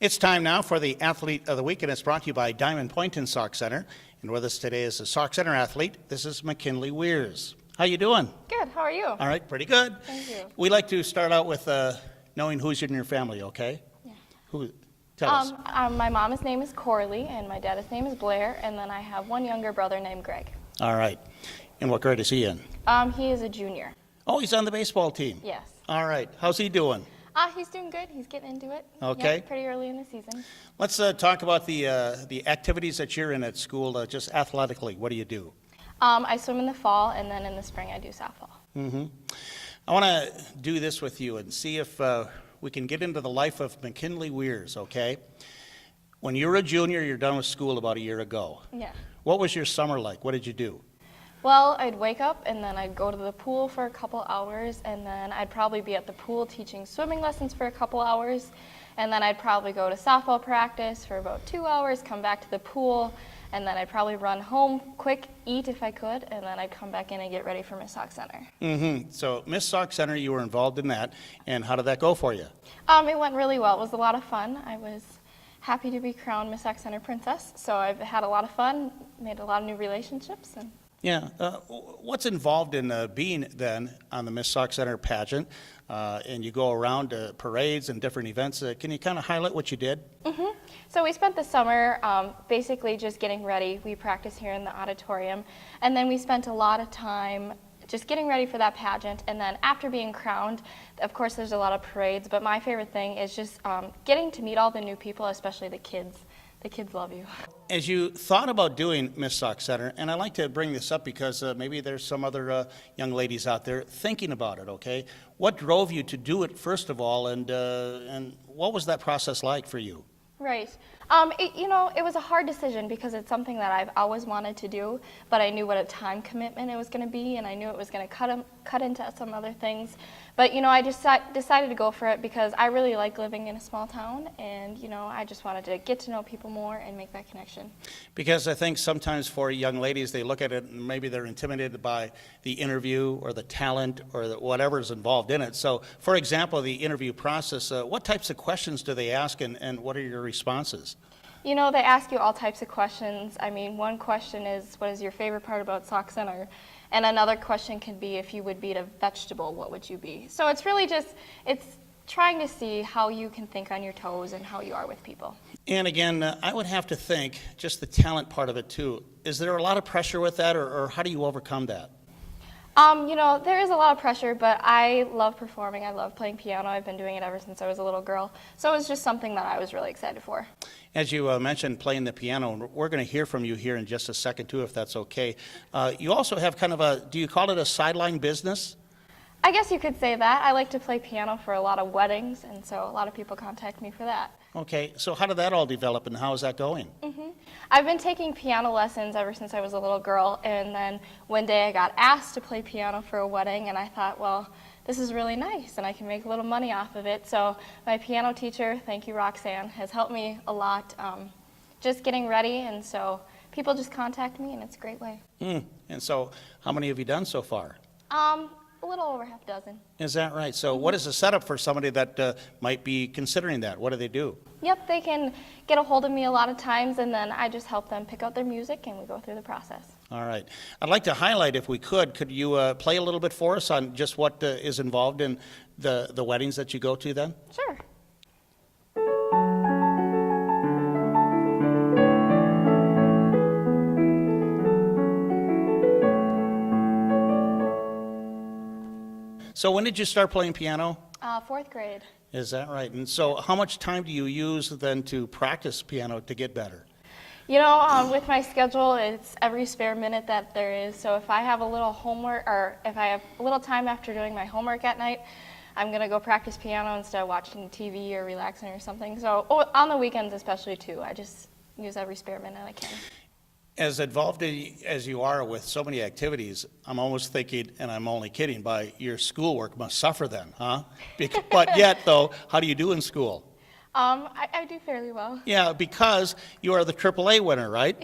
It's time now for the Athlete of the Week, and it's brought to you by Diamond Point and Sauk Center. And with us today is a Sauk Center athlete. This is McKinley Weirs. How you doing? Good. How are you? All right, pretty good. Thank you. We like to start out with knowing who's in your family, okay? Yeah. Tell us. My mom's name is Corley, and my dad's name is Blair, and then I have one younger brother named Greg. All right. And what grade is he in? He is a junior. Oh, he's on the baseball team. Yes. All right. How's he doing? He's doing good. He's getting into it. Okay. Yeah, pretty early in the season. Let's talk about the activities that you're in at school, just athletically. What do you do? I swim in the fall, and then in the spring I do softball. Mm-hmm. I want to do this with you and see if we can get into the life of McKinley Weirs, okay? When you were a junior, you're done with school about a year ago. Yeah. What was your summer like? What did you do? Well, I'd wake up, and then I'd go to the pool for a couple hours, and then I'd probably be at the pool teaching swimming lessons for a couple hours, and then I'd probably go to softball practice for about 2 hours, come back to the pool, and then I'd probably run home, quick, eat if I could, and then I'd come back in and get ready for Miss Sauk Center. Mm-hmm. So, Miss Sauk Center, you were involved in that, and how did that go for you? It went really well. It was a lot of fun. I was happy to be crowned Miss Sauk Center Princess, so I've had a lot of fun, made a lot of new relationships. And Yeah. What's involved in being then on the Miss Sauk Center pageant, and you go around to parades and different events? Can you kind of highlight what you did? Mm-hmm. So we spent the summer basically just getting ready. We practiced here in the auditorium, and then we spent a lot of time just getting ready for that pageant. And then after being crowned, of course there's a lot of parades, but my favorite thing is just getting to meet all the new people, especially the kids. The kids love you. As you thought about doing Miss Sauk Center, and I like to bring this up because maybe there's some other young ladies out there thinking about it, okay? What drove you to do it, first of all, and what was that process like for you? Right. It was a hard decision because it's something that I've always wanted to do, but I knew what a time commitment it was going to be, and I knew it was going to cut into some other things. But, I just decided to go for it because I really like living in a small town, and, I just wanted to get to know people more and make that connection. Because I think sometimes for young ladies, they look at it and maybe they're intimidated by the interview or the talent or whatever's involved in it. So, for example, the interview process, what types of questions do they ask, and what are your responses? They ask you all types of questions. I mean, one question is, what is your favorite part about Sauk Center? And another question can be, if you would be a vegetable, what would you be? So it's really it's trying to see how you can think on your toes and how you are with people. And again, I would have to think, just the talent part of it too. Is there a lot of pressure with that, or how do you overcome that? There is a lot of pressure, but I love performing. I love playing piano. I've been doing it ever since I was a little girl. So it was just something that I was really excited for. As you mentioned playing the piano, and we're going to hear from you here in just a second too, if that's okay. You also have kind of do you call it a sideline business? I guess you could say that. I like to play piano for a lot of weddings, and so a lot of people contact me for that. Okay, so how did that all develop, and how is that going? Mm-hmm. I've been taking piano lessons ever since I was a little girl, and then one day I got asked to play piano for a wedding, and I thought, well, this is really nice, and I can make a little money off of it. So my piano teacher, thank you, Roxanne, has helped me a lot just getting ready, and so people just contact me, and it's a great way. And so how many have you done so far? A little over half a dozen. Is that right? So what is the setup for somebody that might be considering that? What do they do? Yep, they can get a hold of me a lot of times, and then I just help them pick out their music, and we go through the process. All right. I'd like to highlight, if we could you play a little bit for us on just what is involved in the weddings that you go to then? Sure. So when did you start playing piano? 4th grade. Is that right? And so how much time do you use then to practice piano to get better? With my schedule, it's every spare minute that there is. So if I have a little homework, or if I have a little time after doing my homework at night, I'm going to go practice piano instead of watching TV or relaxing or something. So on the weekends especially too, I just use every spare minute I can. As involved as you are with so many activities, I'm almost thinking, and I'm only kidding, by your schoolwork must suffer then, huh? But yet, though, how do you do in school? I do fairly well. Yeah, because you are the AAA winner, right?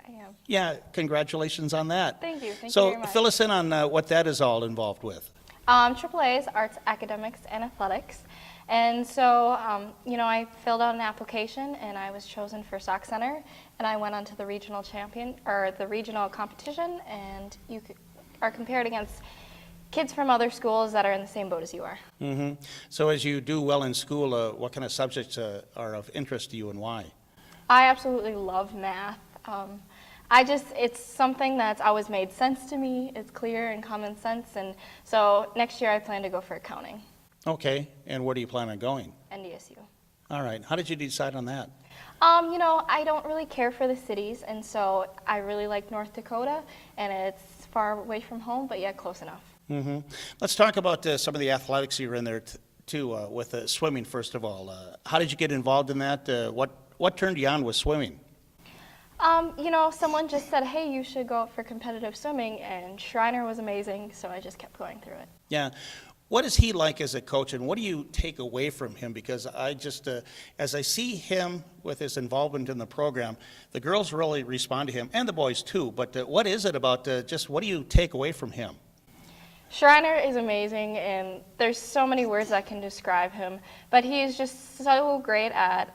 I am. Yeah, congratulations on that. Thank you. Thank you so very much. Fill us in on what that is all involved with. AAA is Arts, Academics, and Athletics. And so, I filled out an application and I was chosen for Sauk Center, and I went on to the regional competition, and are compared against kids from other schools that are in the same boat as you are. So as you do well in school, what kind of subjects are of interest to you and why? I absolutely love math. It's something that's always made sense to me. It's clear and common sense, and so next year I plan to go for accounting. Okay, and where do you plan on going? NDSU. All right, how did you decide on that? I don't really care for the cities, and so I really like North Dakota, and it's far away from home, but yet close enough. Let's talk about some of the athletics you're in there too, with swimming first of all. How did you get involved in that? What turned you on with swimming? Someone just said, hey, you should go out for competitive swimming, and Schreiner was amazing, so I just kept going through it. Yeah. What is he like as a coach, and what do you take away from him? Because I just, as I see him with his involvement in the program, the girls really respond to him, and the boys too, but what is it about just what do you take away from him? Schreiner is amazing, and there's so many words that can describe him, but he is just so great at,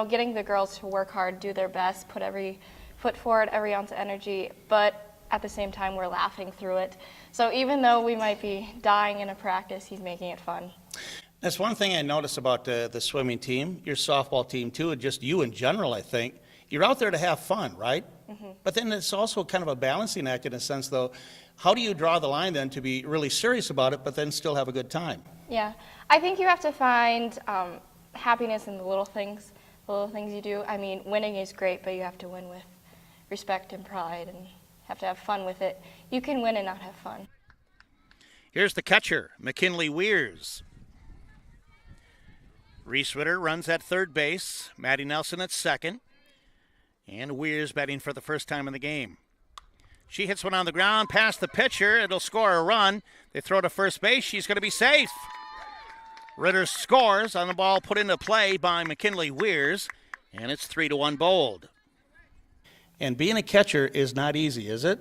getting the girls to work hard, do their best, put every foot forward, every ounce of energy, but at the same time we're laughing through it. So even though we might be dying in a practice, he's making it fun. That's one thing I notice about the swimming team, your softball team too, and just you in general, I think. You're out there to have fun, right? But then it's also kind of a balancing act in a sense, though. How do you draw the line then to be really serious about it, but then still have a good time? Yeah, I think you have to find happiness in the little things you do. I mean, winning is great, but you have to win with respect and pride and have to have fun with it. You can win and not have fun. Here's the catcher, McKinley Weirs. Reese Ritter runs at third base, Maddie Nelson at second, and Weirs batting for the first time in the game. She hits one on the ground past the pitcher. It'll score a run. They throw to first base. She's going to be safe. Ritter scores on the ball put into play by McKinley Weirs, and it's 3-1 Bold. And being a catcher is not easy, is it?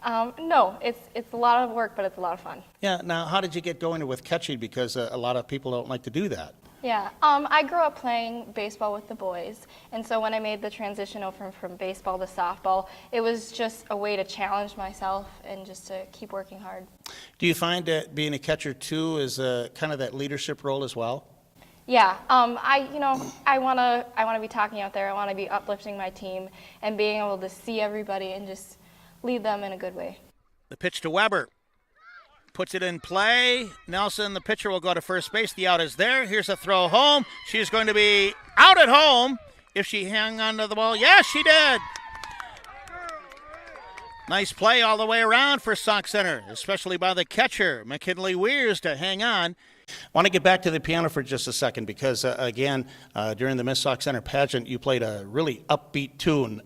No, it's a lot of work, but it's a lot of fun. Yeah, now how did you get going with catching? Because a lot of people don't like to do that. Yeah, I grew up playing baseball with the boys, and so when I made the transition over from baseball to softball, it was just a way to challenge myself and just to keep working hard. Do you find that being a catcher too is kind of that leadership role as well? Yeah, I want to be talking out there. I want to be uplifting my team and being able to see everybody and just lead them in a good way. The pitch to Weber. Puts it in play. Nelson, the pitcher, will go to first base. The out is there. Here's a throw home. She's going to be out at home. If she hung on to the ball, yes, she did. Nice play all the way around for Sauk Center, especially by the catcher, McKinley Weirs, to hang on. I want to get back to the piano for just a second because, again, during the Miss Sauk Center pageant, you played a really upbeat tune.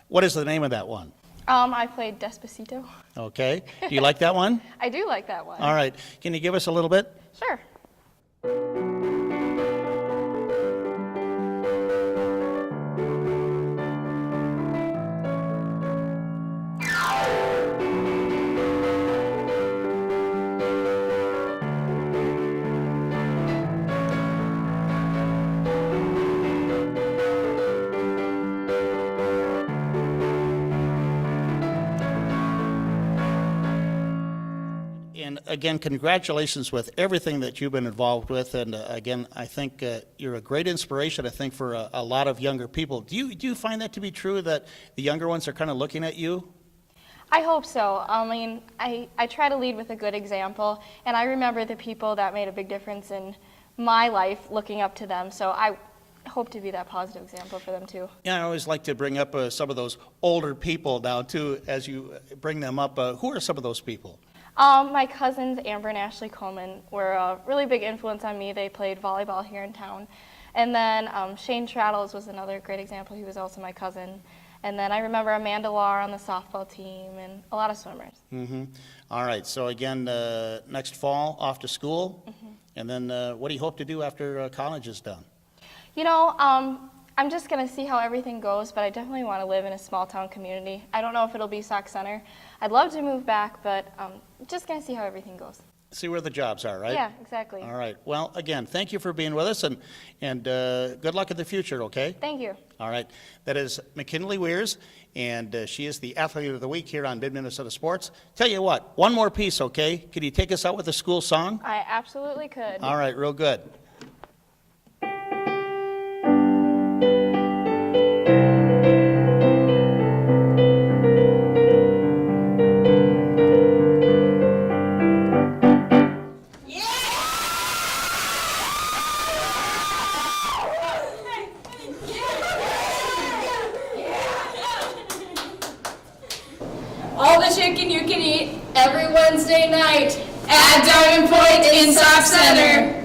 What is the name of that one? I played Despacito. Okay. Do you like that one? I do like that one. All right. Can you give us a little bit? Sure. And again, congratulations with everything that you've been involved with. And again, I think you're a great inspiration, I think, for a lot of younger people. Do you find that to be true, that the younger ones are kind of looking at you? I hope so. I try to lead with a good example, and I remember the people that made a big difference in my life, looking up to them. So I hope to be that positive example for them too. Yeah, I always like to bring up some of those older people now too, as you bring them up. Who are some of those people? My cousins, Amber and Ashley Coleman, were a really big influence on me. They played volleyball here in town. And then Shane Traddles was another great example. He was also my cousin. And then I remember Amanda Lahr on the softball team and a lot of swimmers. Mm-hmm. All right, so again, next fall, off to school. Mm-hmm. And then what do you hope to do after college is done? I'm just going to see how everything goes, but I definitely want to live in a small town community. I don't know if it'll be Sauk Center. I'd love to move back, but just going to see how everything goes. See where the jobs are, right? Yeah, exactly. All right. Well, again, thank you for being with us, and good luck in the future, okay? Thank you. All right. That is McKinley Weirs, and she is the Athlete of the Week here on Midmnsports. Tell you what, one more piece, okay? Could you take us out with a school song? I absolutely could. All right, real good. All the chicken you can eat every Wednesday night at Diamond Point in Sauk Center.